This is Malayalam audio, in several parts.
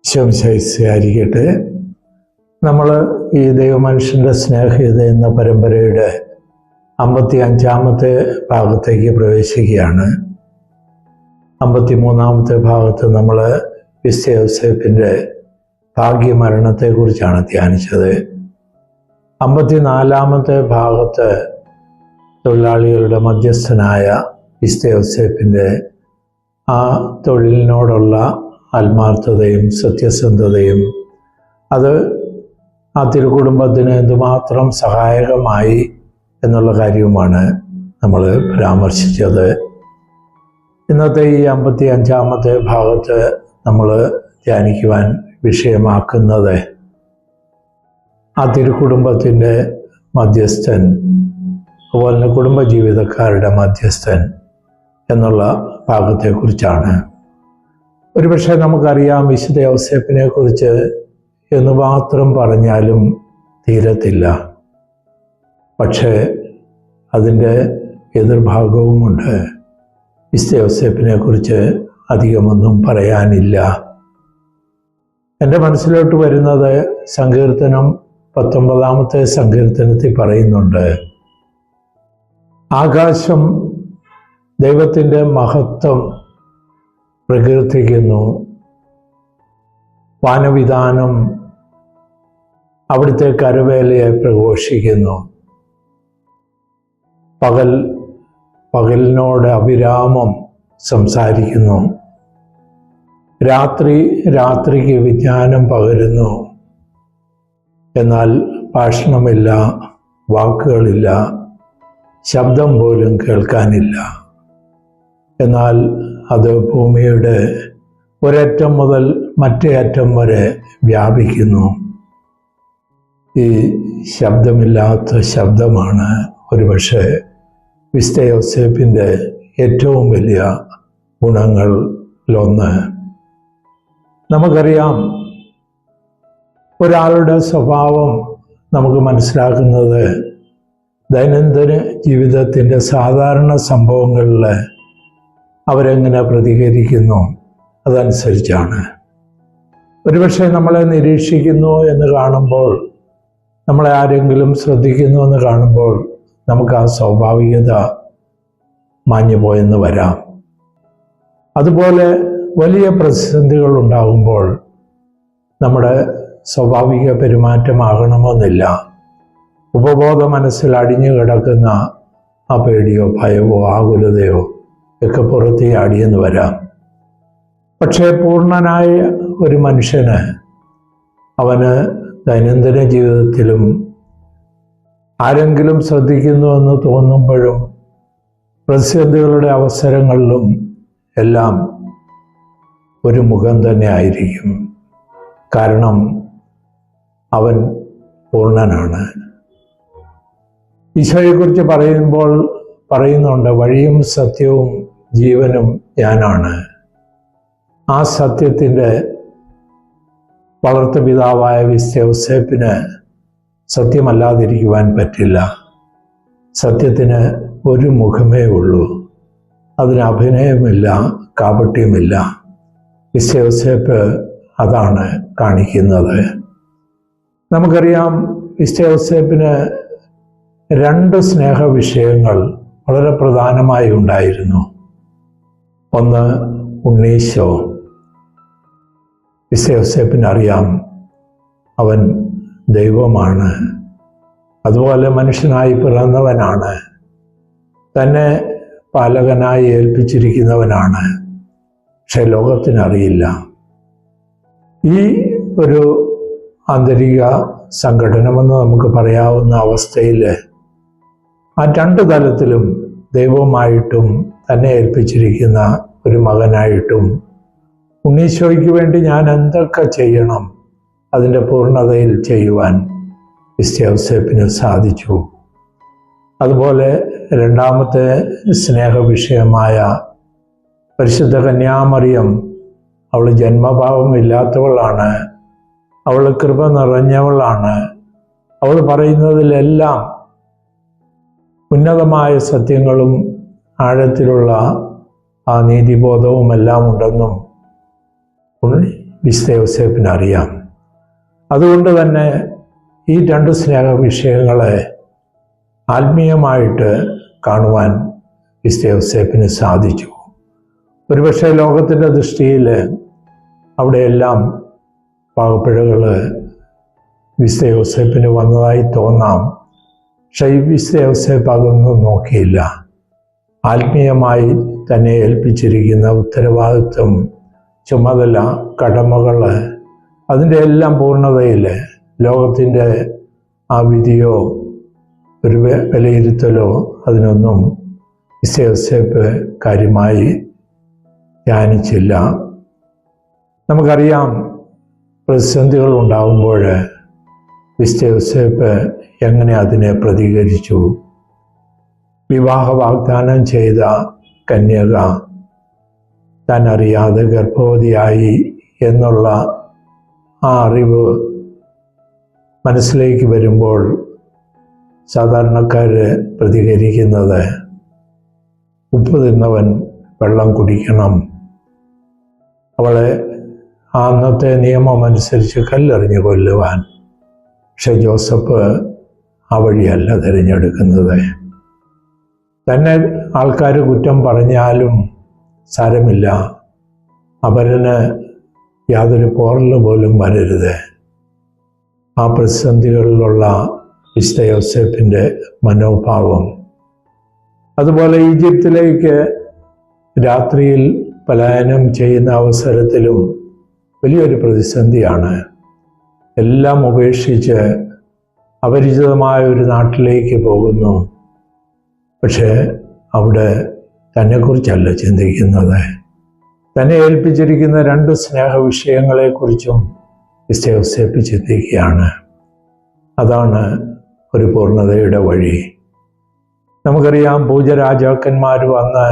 ശംശയിക്കട്ടെ. നമ്മൾ ഈ ദൈവമനുഷ്യൻ്റെ സ്നേഹിത എന്ന പരമ്പരയുടെ 55-ാമത്തെ ഭാഗത്തേക്ക് പ്രവേശിക്കുകയാണ്. 53-ാമത്തെ ഭാഗത്ത് നമ്മൾ വിശുദ്ധ യോസേപ്പിൻ്റെ ഭാഗ്യമരണത്തെക്കുറിച്ചാണ് ധ്യാനിച്ചത്. 54-ാമത്തെ ഭാഗത്ത് തൊഴിലാളികളുടെ മധ്യസ്ഥനായ വിശുദ്ധ യോസേപ്പിൻ്റെ ആ തൊഴിലിനോടുള്ള ആത്മാർത്ഥതയും സത്യസന്ധതയും അത് ആ തിരുക്കുടുംബത്തിന് എന്തുമാത്രം സഹായകമായി എന്നുള്ള കാര്യവുമാണ് നമ്മൾ പരാമർശിച്ചത്. ഇന്നത്തെ ഈ 55-ാമത്തെ ഭാഗത്ത് നമ്മൾ ധ്യാനിക്കുവാൻ വിഷയമാക്കുന്നത് ആ തിരുക്കുടുംബത്തിൻ്റെ മധ്യസ്ഥൻ, അതുപോലെ കുടുംബജീവിതക്കാരുടെ മധ്യസ്ഥൻ എന്നുള്ള ഭാഗത്തെക്കുറിച്ചാണ്. ഒരുപക്ഷെ നമുക്കറിയാം, വിശുദ്ധ യോസേപ്പിനെ കുറിച്ച് എന്നുമാത്രം പറഞ്ഞാലും തീരത്തില്ല. പക്ഷേ അതിൻ്റെ എതിർഭാഗവുമുണ്ട്. വിശുദ്ധ യോസേപ്പിനെ കുറിച്ച് അധികമൊന്നും പറയാനില്ല. എൻ്റെ മനസ്സിലോട്ട് വരുന്നത് സങ്കീർത്തനം 19-ാമത്തെ സങ്കീർത്തനത്തിൽ പറയുന്നുണ്ട്, ആകാശം ദൈവത്തിൻ്റെ മഹത്വം പ്രകീർത്തിക്കുന്നു, വാനവിധാനം അവിടുത്തെ കരവേലയെ പ്രഘോഷിക്കുന്നു. പകലിനോട് അവിരാമം സംസാരിക്കുന്നു, രാത്രിക്ക് വിജ്ഞാനം പകരുന്നു. എന്നാൽ ഭാഷണമില്ല, വാക്കുകളില്ല, ശബ്ദം പോലും കേൾക്കാനില്ല. എന്നാൽ അത് ഭൂമിയുടെ ഒരറ്റം മുതൽ മറ്റേ അറ്റം വരെ വ്യാപിക്കുന്നു. ഈ ശബ്ദമില്ലാത്ത ശബ്ദമാണ് ഒരുപക്ഷെ വിശുദ്ധ യോസേപ്പിൻ്റെ ഏറ്റവും വലിയ ഗുണങ്ങളിലൊന്ന്. നമുക്കറിയാം, ഒരാളുടെ സ്വഭാവം നമുക്ക് മനസ്സിലാക്കുന്നത് ദൈനംദിന ജീവിതത്തിൻ്റെ സാധാരണ സംഭവങ്ങളിൽ അവരെങ്ങനെ പ്രതികരിക്കുന്നു അതനുസരിച്ചാണ്. ഒരുപക്ഷെ നമ്മളെ നിരീക്ഷിക്കുന്നു എന്ന് കാണുമ്പോൾ, നമ്മളെ ആരെങ്കിലും ശ്രദ്ധിക്കുന്നു എന്ന് കാണുമ്പോൾ നമുക്ക് ആ സ്വാഭാവികത മാഞ്ഞുപോയെന്ന് വരാം. അതുപോലെ വലിയ പ്രതിസന്ധികൾ ഉണ്ടാകുമ്പോൾ നമ്മുടെ സ്വാഭാവിക പെരുമാറ്റമാകണമെന്നില്ല. ഉപബോധ മനസ്സിൽ അടിഞ്ഞു കിടക്കുന്ന ആ പേടിയോ ഭയമോ ആകുലതയോ ഒക്കെ പുറത്ത് ചാടിയെന്ന് വരാം. പക്ഷേ പൂർണ്ണനായ ഒരു മനുഷ്യന് അവന് ദൈനംദിന ജീവിതത്തിലും ആരെങ്കിലും ശ്രദ്ധിക്കുന്നുവെന്ന് തോന്നുമ്പോഴും പ്രതിസന്ധികളുടെ അവസരങ്ങളിലും എല്ലാം ഒരു മുഖം തന്നെ ആയിരിക്കും. കാരണം അവൻ പൂർണ്ണനാണ്. ഈശോയെക്കുറിച്ച് പറയുന്നുണ്ട്, വഴിയും സത്യവും ജീവനും ഞാനാണ്. ആ സത്യത്തിൻ്റെ വളർത്തുപിതാവായ വിശുദ്ധ യോസേപ്പിന് സത്യമല്ലാതിരിക്കുവാൻ പറ്റില്ല. സത്യത്തിന് ഒരു മുഖമേ ഉള്ളൂ, അതിന് അഭിനയമില്ല, കാപട്യമില്ല. വിശുദ്ധ യോസേപ്പ് അതാണ് കാണിക്കുന്നത്. നമുക്കറിയാം, വിശുദ്ധ യോസേപ്പിന് 2 സ്നേഹവിഷയങ്ങൾ വളരെ പ്രധാനമായി ഉണ്ടായിരുന്നു. ഒന്ന് ഉണ്ണീശോ. വിശുദ്ധ യോസേപ്പിന് അറിയാം, അവൻ ദൈവമാണ്, അതുപോലെ മനുഷ്യനായി പിറന്നവനാണ്, തന്നെ പാലകനായി ഏൽപ്പിച്ചിരിക്കുന്നവനാണ്. പക്ഷെ ലോകത്തിനറിയില്ല. ഈ ഒരു ആന്തരിക സംഘടനമെന്ന് നമുക്ക് പറയാവുന്ന അവസ്ഥയിൽ ആ 2 തലത്തിലും ദൈവമായിട്ടും തന്നെ ഏൽപ്പിച്ചിരിക്കുന്ന ഒരു മകനായിട്ടും ഉണ്ണീശോയ്ക്ക് വേണ്ടി ഞാൻ എന്തൊക്കെ ചെയ്യണം അതിൻ്റെ പൂർണ്ണതയിൽ ചെയ്യുവാൻ വിശുദ്ധ യോസേപ്പിന് സാധിച്ചു. അതുപോലെ രണ്ടാമത്തെ സ്നേഹവിഷയമായ പരിശുദ്ധ കന്യാമറിയം, അവൾ ജന്മഭാവമില്ലാത്തവളാണ്, അവൾ കൃപ നിറഞ്ഞവളാണ്. അവൾ പറയുന്നതിലെല്ലാം ഉന്നതമായ സത്യങ്ങളും ആഴത്തിലുള്ള ആ നീതിബോധവും എല്ലാം ഉണ്ടെന്നും വിശുദ്ധ യോസേപ്പിന് അറിയാം. അതുകൊണ്ട് തന്നെ ഈ രണ്ട് സ്നേഹ വിഷയങ്ങളെ ആത്മീയമായിട്ട് കാണുവാൻ വിശുദ്ധ യോസേപ്പിന് സാധിച്ചു. ഒരുപക്ഷെ ലോകത്തിൻ്റെ ദൃഷ്ടിയിൽ അവിടെയെല്ലാം പാകപ്പിഴകൾ വിശുദ്ധ യോസേപ്പിന് വന്നതായി തോന്നാം. പക്ഷേ ഈ വിശുദ്ധ യോസേപ്പ് അതൊന്നും നോക്കിയില്ല. ആത്മീയമായി തന്നെ ഏൽപ്പിച്ചിരിക്കുന്ന ഉത്തരവാദിത്വം, ചുമതല, കടമകൾ, അതിൻ്റെ എല്ലാം പൂർണ്ണതയിൽ ലോകത്തിൻ്റെ ആ വിധിയോ ഒരു വിലയിരുത്തലോ അതിനൊന്നും വിശുദ്ധ യോസേപ്പ് കാര്യമായി ധ്യാനിച്ചില്ല. നമുക്കറിയാം, പ്രതിസന്ധികൾ ഉണ്ടാകുമ്പോൾ വിശുദ്ധ യോസേപ്പ് എങ്ങനെ അതിനെ പ്രതികരിച്ചു. വിവാഹ വാഗ്ദാനം ചെയ്ത കന്യക താൻ അറിയാതെ ഗർഭവതിയായി എന്നുള്ള ആ അറിവ് മനസ്സിലേക്ക് വരുമ്പോൾ സാധാരണക്കാർ പ്രതികരിക്കുന്നത് ഉപ്പ് തിന്നവൻ വെള്ളം കുടിക്കണം, അവളെ ആ അന്നത്തെ നിയമം അനുസരിച്ച് കല്ലെറിഞ്ഞ് കൊല്ലുവാൻ. പക്ഷെ ജോസഫ് ആ വഴിയല്ല തിരഞ്ഞെടുക്കുന്നത്. തന്നെ ആൾക്കാർ കുറ്റം പറഞ്ഞാലും സാരമില്ല, അവരന് യാതൊരു പോറൽ പോലും വരരുത്. ആ പ്രതിസന്ധികളിലുള്ള വിശുദ്ധ യോസേപ്പിൻ്റെ മനോഭാവം. അതുപോലെ ഈജിപ്തിലേക്ക് രാത്രിയിൽ പലായനം ചെയ്യുന്ന അവസരത്തിലും വലിയൊരു പ്രതിസന്ധിയാണ്. എല്ലാം ഉപേക്ഷിച്ച് അപരിചിതമായ ഒരു നാട്ടിലേക്ക് പോകുന്നു. പക്ഷേ അവിടെ തന്നെക്കുറിച്ചല്ല ചിന്തിക്കുന്നത്. തന്നെ ഏൽപ്പിച്ചിരിക്കുന്ന രണ്ട് സ്നേഹ വിഷയങ്ങളെക്കുറിച്ചും വിശുദ്ധ യോസേപ്പ് ചിന്തിക്കുകയാണ്. അതാണ് ഒരു പൂർണ്ണതയുടെ വഴി. നമുക്കറിയാം, പൂജരാജാക്കന്മാർ വന്ന്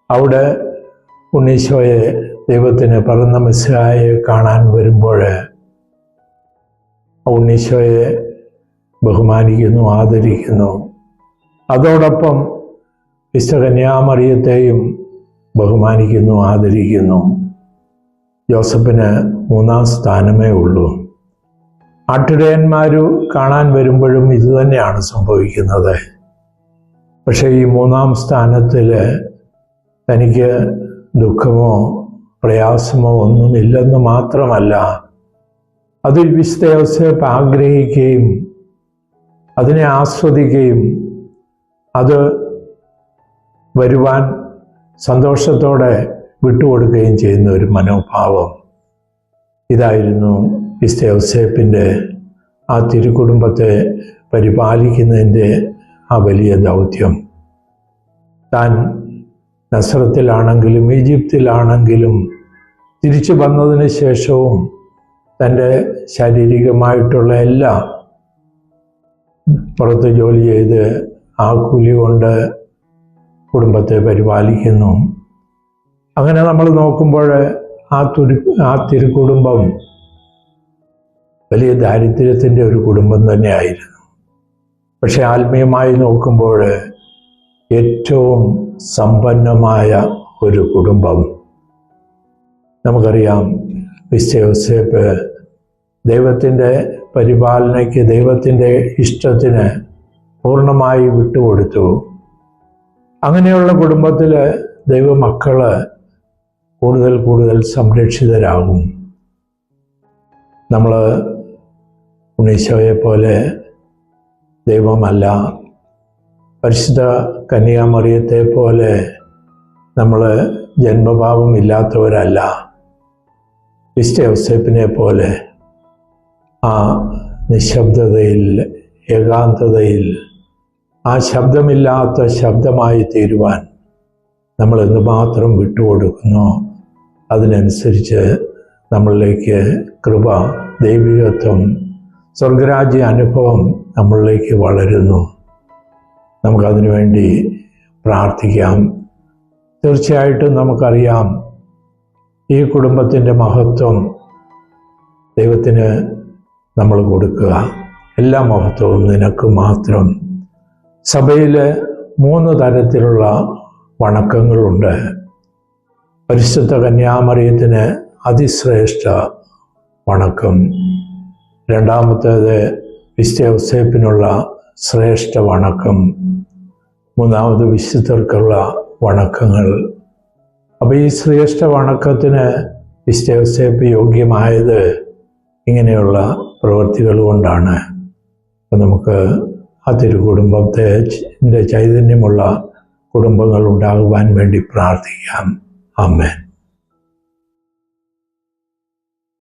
അവിടെ ഉണ്ണീശോയെ, ദൈവത്തിന് പിറന്ന മെസ്സിഹായെ കാണാൻ വരുമ്പോൾ ഉണ്ണീശോയെ ബഹുമാനിക്കുന്നു, ആദരിക്കുന്നു. അതോടൊപ്പം വിശുദ്ധ കന്യാമറിയത്തെയും ബഹുമാനിക്കുന്നു, ആദരിക്കുന്നു. ജോസഫിന് 3-ാം സ്ഥാനമേ ഉള്ളൂ. ആട്ടിടയന്മാർ കാണാൻ വരുമ്പോഴും ഇതുതന്നെയാണ് സംഭവിക്കുന്നത്. പക്ഷേ ഈ 3-ാം സ്ഥാനത്തിൽ തനിക്ക് ദുഃഖമോ പ്രയാസമോ ഒന്നുമില്ലെന്ന് മാത്രമല്ല, അതിൽ വിശുദ്ധ യോസേപ്പ് ആഗ്രഹിക്കുകയും അതിനെ ആസ്വദിക്കുകയും അത് വരുവാൻ സന്തോഷത്തോടെ വിട്ടുകൊടുക്കുകയും ചെയ്യുന്ന ഒരു മനോഭാവം. ഇതായിരുന്നു വിശുദ്ധ യോസേപ്പിൻ്റെ ആ തിരുക്കുടുംബത്തെ പരിപാലിക്കുന്നതിൻ്റെ ആ വലിയ ദൗത്യം. താൻ നസ്രത്തിലാണെങ്കിലും ഈജിപ്തിലാണെങ്കിലും തിരിച്ചു വന്നതിന് ശേഷവും തൻ്റെ ശാരീരികമായിട്ടുള്ള എല്ലാ പുറത്ത് ജോലി ചെയ്ത് ആ കൂലി കൊണ്ട് കുടുംബത്തെ പരിപാലിക്കുന്നു. അങ്ങനെ നമ്മൾ നോക്കുമ്പോൾ ആ തിരുക്കുടുംബം വലിയ ദാരിദ്ര്യത്തിൻ്റെ ഒരു കുടുംബം തന്നെയായിരുന്നു. പക്ഷെ ആത്മീയമായി നോക്കുമ്പോൾ ഏറ്റവും സമ്പന്നമായ ഒരു കുടുംബം. നമുക്കറിയാം, വിശുദ്ധ യോസേപ്പ് ദൈവത്തിൻ്റെ പരിപാലനയ്ക്ക്, ദൈവത്തിൻ്റെ ഇഷ്ടത്തിന് പൂർണ്ണമായി വിട്ടുകൊടുത്തു. അങ്ങനെയുള്ള കുടുംബത്തിൽ ദൈവമക്കൾ കൂടുതൽ കൂടുതൽ സംരക്ഷിതരാകും. നമ്മൾ ഉണ്ണീശോയെ പോലെ ദൈവമല്ല, പരിശുദ്ധ കന്യാമറിയത്തെ പോലെ നമ്മൾ ജന്മഭാവമില്ലാത്തവരല്ല. വിശുദ്ധ യോസേപ്പിനെ പോലെ ആ നിശബ്ദതയിൽ, ഏകാന്തതയിൽ ആ ശബ്ദമില്ലാത്ത ശബ്ദമായി തീരുവാൻ നമ്മൾ എന്തുമാത്രം വിട്ടുകൊടുക്കുന്നോ അതിനനുസരിച്ച് നമ്മളിലേക്ക് കൃപ, ദൈവികത്വം, സ്വർഗരാജ്യ അനുഭവം നമ്മളിലേക്ക് വളരുന്നു. നമുക്കതിനു വേണ്ടി പ്രാർത്ഥിക്കാം. തീർച്ചയായിട്ടും നമുക്കറിയാം, ഈ കുടുംബത്തിൻ്റെ മഹത്വം ദൈവത്തിന് നമ്മൾ കൊടുക്കുക. എല്ലാ മഹത്വവും നിനക്ക് മാത്രം. സഭയിൽ 3 തരത്തിലുള്ള വണക്കങ്ങളുണ്ട്. പരിശുദ്ധ കന്യാമറിയത്തിന് അതിശ്രേഷ്ഠ വണക്കം, രണ്ടാമത്തേത് വിശുദ്ധ ഔസേപ്പിനുള്ള ശ്രേഷ്ഠ വണക്കം, മൂന്നാമത് വിശുദ്ധർക്കുള്ള വണക്കങ്ങൾ. അപ്പോൾ ഈ ശ്രേഷ്ഠ വണക്കത്തിന് വിശുദ്ധ ഔസേപ്പ് യോഗ്യമായത് ഇങ്ങനെയുള്ള പ്രവൃത്തികൾ കൊണ്ടാണ്. അപ്പം നമുക്ക് ആ തിരുകുടുംബത്തെ ചൈതന്യമുള്ള കുടുംബങ്ങൾ ഉണ്ടാകുവാൻ വേണ്ടി പ്രാർത്ഥിക്കാം. ആമേൻ.